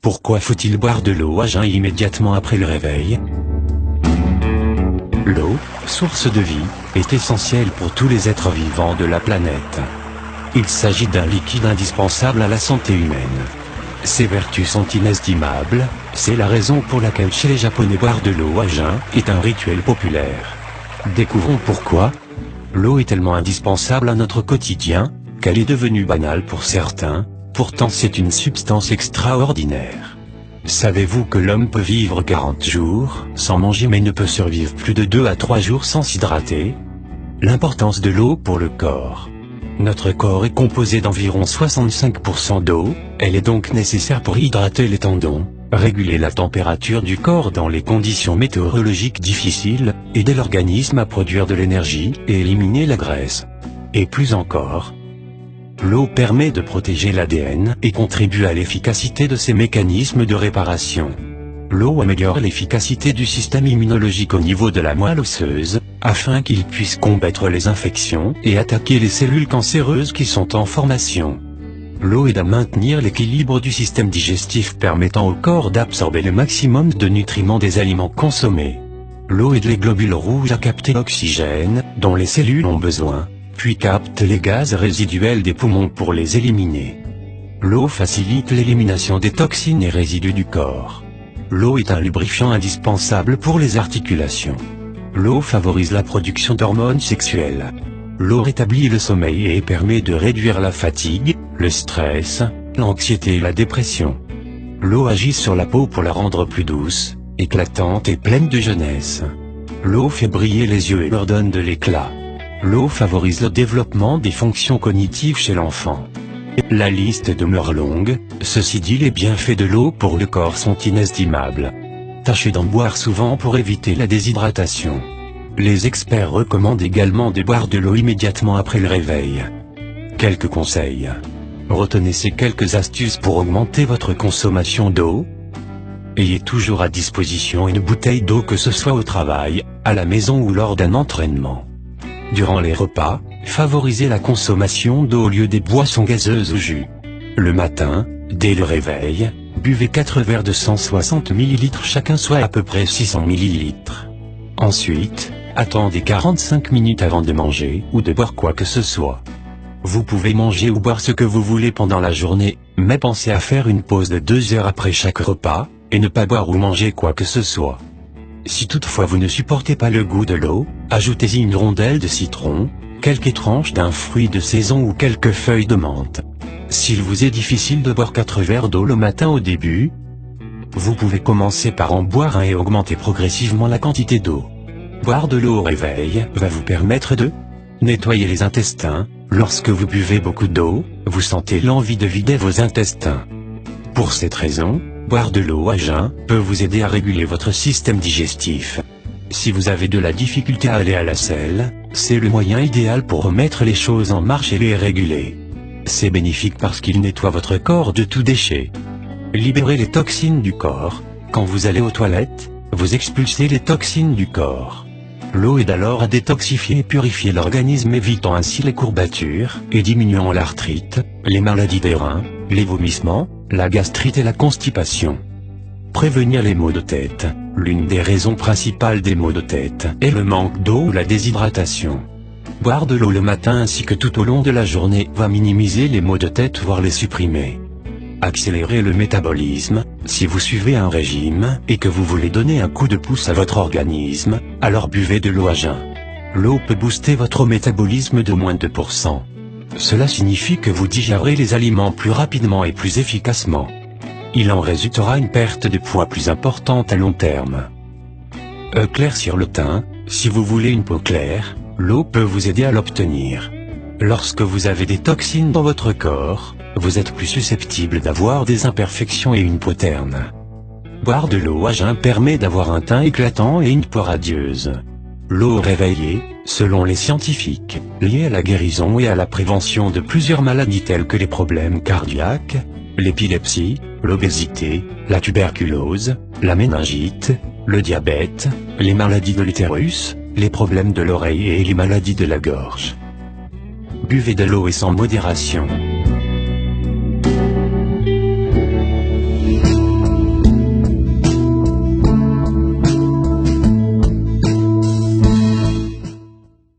Pourquoi faut-il boire de l'eau à jeun immédiatement après le réveil? L'eau, source de vie, est essentielle pour tous les êtres vivants de la planète. Il s'agit d'un liquide indispensable à la santé humaine. Ses vertus sont inestimables, c'est la raison pour laquelle chez les Japonais boire de l'eau à jeun est un rituel populaire. Découvrons pourquoi. L'eau est tellement indispensable à notre quotidien, qu'elle est devenue banale pour certains, pourtant c'est une substance extraordinaire. Savez-vous que l'homme peut vivre 40 jours sans manger mais ne peut survivre plus de 2 à 3 jours sans s'hydrater? L'importance de l'eau pour le corps. Notre corps est composé d'environ 65% d'eau, elle est donc nécessaire pour hydrater les tendons, réguler la température du corps dans les conditions météorologiques difficiles, aider l'organisme à produire de l'énergie et éliminer la graisse. Et plus encore, l'eau permet de protéger l'ADN et contribue à l'efficacité de ses mécanismes de réparation. L'eau améliore l'efficacité du système immunologique au niveau de la moelle osseuse, afin qu'il puisse combattre les infections et attaquer les cellules cancéreuses qui sont en formation. L'eau aide à maintenir l'équilibre du système digestif permettant au corps d'absorber le maximum de nutriments des aliments consommés. L'eau aide les globules rouges à capter l'oxygène, dont les cellules ont besoin, puis capte les gaz résiduels des poumons pour les éliminer. L'eau facilite l'élimination des toxines et résidus du corps. L'eau est un lubrifiant indispensable pour les articulations. L'eau favorise la production d'hormones sexuelles. L'eau rétablit le sommeil et permet de réduire la fatigue, le stress, l'anxiété et la dépression. L'eau agit sur la peau pour la rendre plus douce, éclatante et pleine de jeunesse. L'eau fait briller les yeux et leur donne de l'éclat. L'eau favorise le développement des fonctions cognitives chez l'enfant. La liste demeure longue, ceci dit les bienfaits de l'eau pour le corps sont inestimables. Tâchez d'en boire souvent pour éviter la déshydratation. Les experts recommandent également de boire de l'eau immédiatement après le réveil. Quelques conseils. Retenez ces quelques astuces pour augmenter votre consommation d'eau. Ayez toujours à disposition une bouteille d'eau que ce soit au travail, à la maison ou lors d'un entraînement. Durant les repas, favorisez la consommation d'eau au lieu des boissons gazeuses ou jus. Le matin, dès le réveil, buvez 4 verres de 160 ml chacun, soit à peu près 600 ml. Ensuite, attendez 45 minutes avant de manger ou de boire quoi que ce soit. Vous pouvez manger ou boire ce que vous voulez pendant la journée, mais pensez à faire une pause de 2 heures après chaque repas, et ne pas boire ou manger quoi que ce soit. Si toutefois vous ne supportez pas le goût de l'eau, ajoutez-y une rondelle de citron, quelques tranches d'un fruit de saison ou quelques feuilles de menthe. S'il vous est difficile de boire 4 verres d'eau le matin au début, vous pouvez commencer par en boire un et augmenter progressivement la quantité d'eau. Boire de l'eau au réveil va vous permettre de nettoyer les intestins. Lorsque vous buvez beaucoup d'eau, vous sentez l'envie de vider vos intestins. Pour cette raison, boire de l'eau à jeun peut vous aider à réguler votre système digestif. Si vous avez de la difficulté à aller à la selle, c'est le moyen idéal pour remettre les choses en marche et les réguler. C'est bénéfique parce qu'il nettoie votre corps de tout déchet. Libérez les toxines du corps. Quand vous allez aux toilettes, vous expulsez les toxines du corps. L'eau aide alors à détoxifier et purifier l'organisme, évitant ainsi les courbatures et diminuant l'arthrite, les maladies des reins, les vomissements, la gastrite et la constipation. Prévenir les maux de tête. L'une des raisons principales des maux de tête est le manque d'eau ou la déshydratation. Boire de l'eau le matin ainsi que tout au long de la journée va minimiser les maux de tête, voire les supprimer. Accélérer le métabolisme. Si vous suivez un régime et que vous voulez donner un coup de pouce à votre organisme, alors buvez de l'eau à jeun. L'eau peut booster votre métabolisme d'au moins 2%. Cela signifie que vous digérez les aliments plus rapidement et plus efficacement. Il en résultera une perte de poids plus importante à long terme. Éclaircir le teint. Si vous voulez une peau claire, l'eau peut vous aider à l'obtenir. Lorsque vous avez des toxines dans votre corps, vous êtes plus susceptible d'avoir des imperfections et une peau terne. Boire de l'eau à jeun permet d'avoir un teint éclatant et une peau radieuse. L'eau réveillée, selon les scientifiques, liée à la guérison et à la prévention de plusieurs maladies telles que les problèmes cardiaques, l'épilepsie, l'obésité, la tuberculose, la méningite, le diabète, les maladies de l'utérus, les problèmes de l'oreille et les maladies de la gorge. Buvez de l'eau et sans modération.